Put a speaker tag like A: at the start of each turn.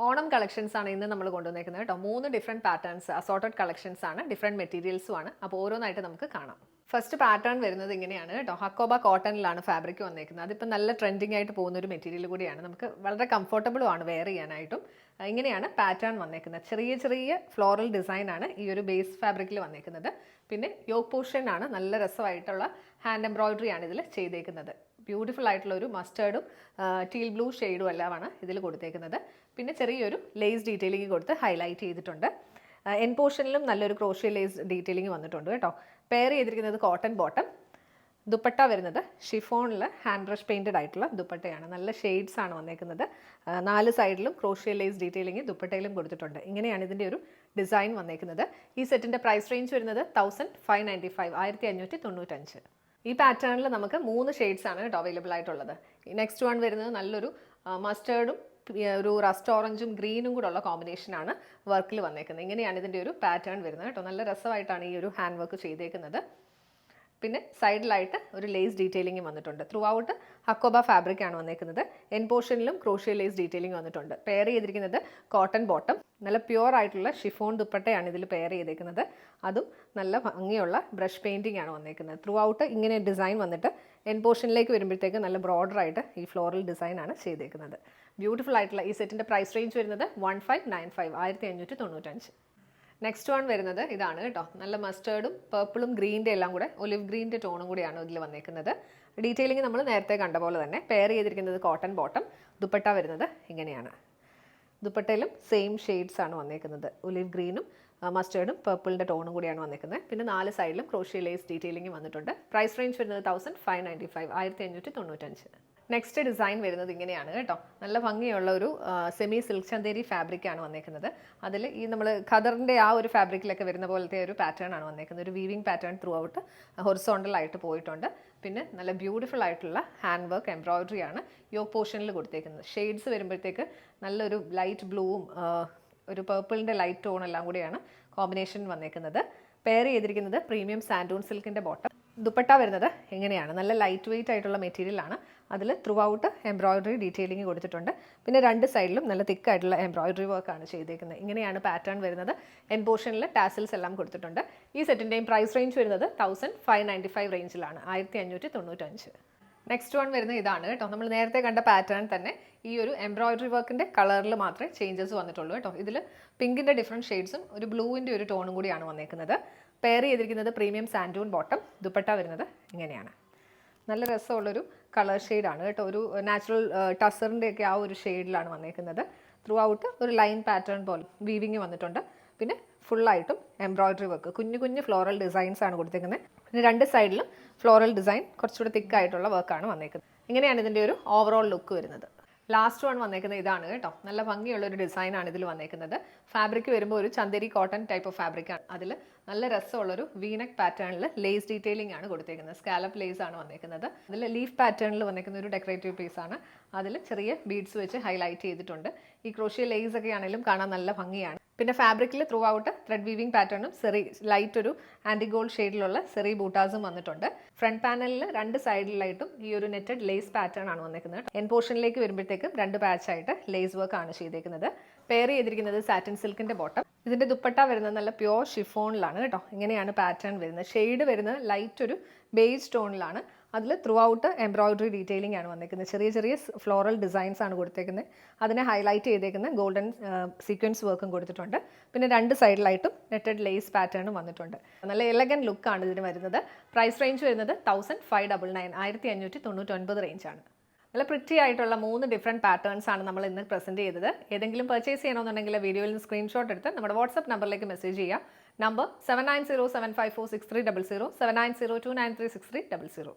A: Onam collections ആണ് ഇന്ന് നമ്മൾ കൊണ്ടുവന്നേക്കുന്നത് കേട്ടോ. 3 ഡിഫറെൻറ്റ് പാറ്റേൺസ് അസോർട്ടഡ് കളക്ഷൻസ് ആണ്, ഡിഫറെൻറ്റ് മെറ്റീരിയൽസും ആണ്. അപ്പോൾ ഓരോന്നായിട്ട് നമുക്ക് കാണാം. ഫസ്റ്റ് പാറ്റേൺ വരുന്നത് ഇങ്ങനെയാണ് കേട്ടോ. ഹക്കോബ കോട്ടണിലാണ് ഫാബ്രിക് വന്നേക്കുന്നത്. അതിപ്പോൾ നല്ല ട്രെൻഡിങ് ആയിട്ട് പോകുന്ന ഒരു മെറ്റീരിയൽ കൂടിയാണ്. നമുക്ക് വളരെ കംഫർട്ടബിളും ആണ് വെയർ ചെയ്യാനായിട്ടും. ഇങ്ങനെയാണ് പാറ്റേൺ വന്നേക്കുന്നത്. ചെറിയ ചെറിയ ഫ്ലോറൽ ഡിസൈൻ ആണ് ഈ ഒരു ബേസ് ഫാബ്രിക്കിൽ വന്നേക്കുന്നത്. പിന്നെ യോക്ക് പോർഷൻ ആണ് നല്ല രസമായിട്ടുള്ള ഹാൻഡ് എംബ്രോയിഡറി ആണ് ഇതിൽ ചെയ്തേക്കുന്നത്. ബ്യൂട്ടിഫുൾ ആയിട്ടുള്ള ഒരു മസ്റ്റേർഡും ടീൽ ബ്ലൂ ഷെയ്ഡും എല്ലാമാണ് ഇതിൽ കൊടുത്തേക്കുന്നത്. പിന്നെ ചെറിയൊരു ലേസ് ഡീറ്റെയിലിംഗ് കൊടുത്ത് ഹൈലൈറ്റ് ചെയ്തിട്ടുണ്ട്. എൻ പോർഷനിലും നല്ലൊരു ക്രോഷ്യ ലേസ് ഡീറ്റെയിലിംഗ് വന്നിട്ടുണ്ട് കേട്ടോ. പെയർ ചെയ്തിരിക്കുന്നത് കോട്ടൺ ബോട്ടം. ദുപ്പട്ട വരുന്നത് ഷിഫോണിൽ ഹാൻഡ് ബ്രഷ് പെയിൻറ്റഡ് ആയിട്ടുള്ള ദുപ്പട്ടയാണ്. നല്ല ഷെയ്ഡ്സ് ആണ് വന്നേക്കുന്നത്. 4 സൈഡിലും ക്രോഷ്യ ലേസ് ഡീറ്റെയിലിംഗ് ദുപ്പട്ടയിലും കൊടുത്തിട്ടുണ്ട്. ഇങ്ങനെയാണ് ഇതിൻ്റെ ഒരു ഡിസൈൻ വന്നേക്കുന്നത്. ഈ സെറ്റിൻ്റെ പ്രൈസ് റേഞ്ച് വരുന്നത് 1595 1595. ഈ പാറ്റേണിൽ നമുക്ക് 3 ഷെയ്ഡ്സ് ആണ് കേട്ടോ അവൈലബിൾ ആയിട്ടുള്ളത്. നെക്സ്റ്റ് വൺ വരുന്നത് നല്ലൊരു മസ്റ്റേർഡും ഒരു റസ്റ്റ് ഓറഞ്ചും ഗ്രീനും കൂടെ ഉള്ള കോമ്പിനേഷനാണ് വർക്കിൽ വന്നേക്കുന്നത്. ഇങ്ങനെയാണ് ഇതിൻ്റെ ഒരു പാറ്റേൺ വരുന്നത് കേട്ടോ. നല്ല രസമായിട്ടാണ് ഈ ഒരു ഹാൻഡ് വർക്ക് ചെയ്തേക്കുന്നത്. പിന്നെ സൈഡിലായിട്ട് ഒരു ലേസ് ഡീറ്റെയിലിംഗ് വന്നിട്ടുണ്ട്. ത്രൂ ഔട്ട് ഹക്കോബ ഫാബ്രിക് ആണ് വന്നേക്കുന്നത്. എൻ പോർഷനിലും ക്രോഷ്യ ലേസ് ഡീറ്റെയിലിംഗ് വന്നിട്ടുണ്ട്. പെയർ ചെയ്തിരിക്കുന്നത് കോട്ടൺ ബോട്ടം. നല്ല പ്യുവർ ആയിട്ടുള്ള ഷിഫോൺ ദുപ്പട്ടയാണ് ഇതിൽ പെയർ ചെയ്തേക്കുന്നത്. അതും നല്ല ഭംഗിയുള്ള ബ്രഷ് പെയിൻറ്റിംഗ് ആണ് വന്നേക്കുന്നത്. ത്രൂ ഔട്ട് ഇങ്ങനെ ഡിസൈൻ വന്നിട്ട് എൻ പോർഷനിലേക്ക് വരുമ്പോഴത്തേക്ക് നല്ല ബ്രോഡറായിട്ട് ഈ ഫ്ലോറൽ ഡിസൈൻ ആണ് ചെയ്തേക്കുന്നത്. ബ്യൂട്ടിഫുൾ ആയിട്ടുള്ള ഈ സെറ്റിൻ്റെ പ്രൈസ് റേഞ്ച് വരുന്നത് 1595 1595. നെക്സ്റ്റ് വൺ വരുന്നത് ഇതാണ് കേട്ടോ. നല്ല മസ്റ്റേർഡും പർപ്പിളും ഗ്രീൻ്റെ എല്ലാം കൂടെ ഒലിവ് ഗ്രീൻ്റെ ടോണും കൂടിയാണ് ഇതിൽ വന്നേക്കുന്നത്. ഡീറ്റെയിലിംഗ് നമ്മൾ നേരത്തെ കണ്ട പോലെ തന്നെ. പെയർ ചെയ്തിരിക്കുന്നത് കോട്ടൺ ബോട്ടം. ദുപ്പട്ട വരുന്നത് ഇങ്ങനെയാണ്. ദുപ്പട്ടയിലും സെയിം ഷെയ്ഡ്സ് ആണ് വന്നേക്കുന്നത്. ഒലിവ് ഗ്രീനും മസ്റ്റേർഡും പർപ്പിളിൻ്റെ ടോണും കൂടിയാണ് വന്നേക്കുന്നത്. പിന്നെ 4 സൈഡിലും ക്രോഷ്യ ലേസ് ഡീറ്റെയിലിംഗ് വന്നിട്ടുണ്ട്. പ്രൈസ് റേഞ്ച് വരുന്നത് 1595 1595. നെക്സ്റ്റ് ഡിസൈൻ വരുന്നത് ഇങ്ങനെയാണ് കേട്ടോ. നല്ല ഭംഗിയുള്ള ഒരു സെമി സിൽക്ക് ചന്തേരി ഫാബ്രിക് ആണ് വന്നേക്കുന്നത്. അതിൽ ഈ നമ്മൾ ഖദറിൻ്റെ ആ ഒരു ഫാബ്രിക്കിലൊക്കെ വരുന്ന പോലത്തെ ഒരു പാറ്റേൺ ആണ് വന്നേക്കുന്നത്. ഒരു weaving pattern through out horizontal ആയിട്ട് പോയിട്ടുണ്ട്. പിന്നെ നല്ല ബ്യൂട്ടിഫുൾ ആയിട്ടുള്ള ഹാൻഡ് വർക്ക് എംബ്രോയിഡറി ആണ് യോക്ക് പോർഷനിൽ കൊടുത്തേക്കുന്നത്. ഷെയ്ഡ്സ് വരുമ്പോഴത്തേക്ക് നല്ലൊരു ലൈറ്റ് ബ്ലൂവും ഒരു പേർപ്പിളിൻ്റെ ലൈറ്റ് ടോൺ എല്ലാം കൂടിയാണ് കോമ്പിനേഷൻ വന്നേക്കുന്നത്. പെയർ ചെയ്തിരിക്കുന്നത് പ്രീമിയം സാൻഡൂൺ സിൽക്കിൻ്റെ ബോട്ടം. ദുപ്പട്ട വരുന്നത് എങ്ങനെയാണ്, നല്ല ലൈറ്റ് വെയിറ്റ് ആയിട്ടുള്ള മെറ്റീരിയലാണ്. അതിൽ ത്രൂ ഔട്ട് എംബ്രോയിഡറി ഡീറ്റെയിലിംഗ് കൊടുത്തിട്ടുണ്ട്. പിന്നെ 2 സൈഡിലും നല്ല തിക്കായിട്ടുള്ള എംബ്രോയിഡറി വർക്കാണ് ചെയ്തേക്കുന്നത്. ഇങ്ങനെയാണ് പാറ്റേൺ വരുന്നത്. എൻ പോർഷനിൽ ടാസിൽസ് എല്ലാം കൊടുത്തിട്ടുണ്ട്. ഈ സെറ്റിൻ്റെയും പ്രൈസ് റേഞ്ച് വരുന്നത് 1595 റേഞ്ചിലാണ് 1595. നെക്സ്റ്റ് വൺ വരുന്നത് ഇതാണ് കേട്ടോ. നമ്മൾ നേരത്തെ കണ്ട പാറ്റേൺ തന്നെ ഈ ഒരു എംബ്രോയിഡറി വർക്കിൻ്റെ കളറിൽ മാത്രമേ ചേഞ്ചസ് വന്നിട്ടുള്ളൂ കേട്ടോ. ഇതിൽ പിങ്കിൻ്റെ ഡിഫറെൻറ്റ് ഷെയ്ഡ്സും ഒരു ബ്ലൂവിൻ്റെ ഒരു ടോണും കൂടിയാണ് വന്നേക്കുന്നത്. പെയർ ചെയ്തിരിക്കുന്നത് പ്രീമിയം സാൻഡൂൺ ബോട്ടം. ദുപ്പട്ട വരുന്നത് ഇങ്ങനെയാണ്. നല്ല രസമുള്ളൊരു കളർ ഷെയ്ഡാണ് കേട്ടോ. ഒരു നാച്ചുറൽ ടസറിൻ്റെ ഒക്കെ ആ ഒരു ഷെയ്ഡിലാണ് വന്നേക്കുന്നത്. ത്രൂ ഔട്ട് ഒരു ലൈൻ പാറ്റേൺ പോലെ വീവിങ് വന്നിട്ടുണ്ട്. പിന്നെ ഫുള്ളായിട്ടും എംബ്രോയിഡറി വർക്ക്, കുഞ്ഞു കുഞ്ഞു ഫ്ലോറൽ ഡിസൈൻസ് ആണ് കൊടുത്തേക്കുന്നത്. പിന്നെ 2 സൈഡിലും ഫ്ലോറൽ ഡിസൈൻ കുറച്ചുകൂടി തിക്കായിട്ടുള്ള വർക്കാണ് വന്നേക്കുന്നത്. ഇങ്ങനെയാണ് ഇതിൻ്റെ ഒരു ഓവറോൾ ലുക്ക് വരുന്നത്. ലാസ്റ്റ് വൺ വന്നേക്കുന്നത് ഇതാണ് കേട്ടോ. നല്ല ഭംഗിയുള്ള ഒരു ഡിസൈനാണ് ഇതിൽ വന്നേക്കുന്നത്. ഫാബ്രിക് വരുമ്പോൾ ഒരു ചന്ദേരി കോട്ടൺ ടൈപ്പ് ഓഫ് ഫാബ്രിക്കാണ്. അതിൽ നല്ല രസമുള്ളൊരു വീനെക്ക് പാറ്റേണിൽ ലേസ് ഡീറ്റെയിലിംഗ് ആണ് കൊടുത്തേക്കുന്നത്. സ്കാലപ്പ് ലേസ് ആണ് വന്നേക്കുന്നത്. അതിൽ ലീഫ് പാറ്റേണിൽ വന്നേക്കുന്ന ഒരു ഡെക്കറേറ്റീവ് പീസ് ആണ്. അതിൽ ചെറിയ ബീഡ്സ് വെച്ച് ഹൈലൈറ്റ് ചെയ്തിട്ടുണ്ട്. ഈ ക്രോഷ്യ ലേസ് ഒക്കെ ആണെങ്കിലും കാണാൻ നല്ല ഭംഗിയാണ്. പിന്നെ ഫാബ്രിക്കിൽ ത്രൂ ഔട്ട് ത്രെഡ് വീവിംഗ് പാറ്റേണും ലൈറ്റ് ഒരു ആൻറ്റി ഗോൾഡ് ഷെയ്ഡിലുള്ള സെറി ബൂട്ടാസും വന്നിട്ടുണ്ട്. ഫ്രണ്ട് പാനലിൽ 2 സൈഡിലായിട്ടും ഈ ഒരു നെറ്റഡ് ലേസ് പാറ്റേൺ ആണ് വന്നേക്കുന്നത്. എൻ പോർഷനിലേക്ക് വരുമ്പോഴത്തേക്കും 2 ബാച്ചായിട്ട് ലേസ് വർക്ക് ആണ് ചെയ്തേക്കുന്നത്. പെയർ ചെയ്തിരിക്കുന്നത് സാറ്റിൻ സിൽക്കിൻ്റെ ബോട്ടം. ഇതിൻ്റെ ദുപ്പട്ട വരുന്നത് നല്ല പ്യോർ ഷിഫോണിലാണ് കേട്ടോ. ഇങ്ങനെയാണ് പാറ്റേൺ വരുന്നത്. ഷെയ്ഡ് വരുന്നത് ലൈറ്റ് ഒരു ബേജ് ടോണിലാണ്. അതിൽ ത്രൂ ഔട്ട് എംബ്രോയിഡറി ഡീറ്റെയിലിംഗ് ആണ് വന്നേക്കുന്നത്. ചെറിയ ചെറിയ ഫ്ലോറൽ ഡിസൈൻസ് ആണ് കൊടുത്തേക്കുന്നത്. അതിനെ ഹൈലൈറ്റ് ചെയ്തേക്കുന്ന ഗോൾഡൻ സീക്വൻസ് വർക്കും കൊടുത്തിട്ടുണ്ട്. പിന്നെ 2 സൈഡിലായിട്ടും നെറ്റഡ് ലേസ് പാറ്റേണും വന്നിട്ടുണ്ട്. നല്ല എലഗൻ ലുക്കാണ് ഇതിന് വരുന്നത്. പ്രൈസ് റേഞ്ച് വരുന്നത് 1599 1599 റേഞ്ചാണ്. നല്ല പ്രിറ്റി ആയിട്ടുള്ള 3 ഡിഫറെൻറ്റ് പാറ്റേൺസ് ആണ് നമ്മൾ ഇന്ന് പ്രസൻറ്റ് ചെയ്തത്. ഏതെങ്കിലും പർച്ചേസ് ചെയ്യണമെന്നുണ്ടെങ്കിൽ വീഡിയോയിൽ നിന്ന് സ്ക്രീൻഷോട്ട് എടുത്ത് നമ്മുടെ വാട്സ്ആപ്പ് നമ്പറിലേക്ക് മെസ്സേജ് ചെയ്യുക. നമ്പർ 7907546300 7902936300.